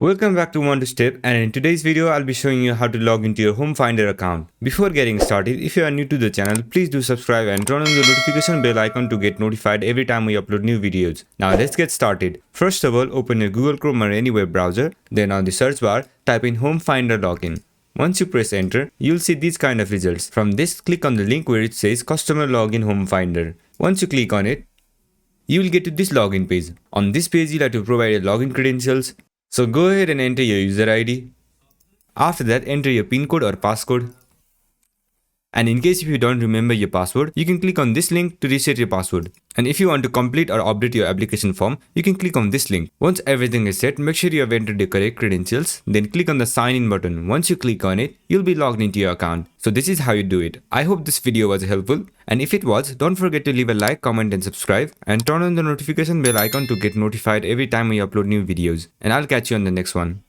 Welcome back to One to Step, and in today's video I'll be showing you how to log into your Homefinder account. Before getting started, if you are new to the channel, please do subscribe and turn on the notification bell icon to get notified every time we upload new videos. Now let's get started. First of all, open your Google Chrome or any web browser. Then on the search bar, type in Homefinder login. Once you press enter, you'll see these kind of results. From this, click on the link where it says Customer Login Homefinder. Once you click on it, you will get to this login page. On this page, you'll have to provide your login credentials. So go ahead and enter your user ID. After that, enter your PIN code or passcode. And in case if you don't remember your password, you can click on this link to reset your password. And if you want to complete or update your application form, you can click on this link. Once everything is set, make sure you have entered the correct credentials. Then click on the sign in button. Once you click on it, you'll be logged into your account. So this is how you do it. I hope this video was helpful. And if it was, don't forget to leave a like, comment and subscribe. And turn on the notification bell icon to get notified every time we upload new videos. And I'll catch you on the next one.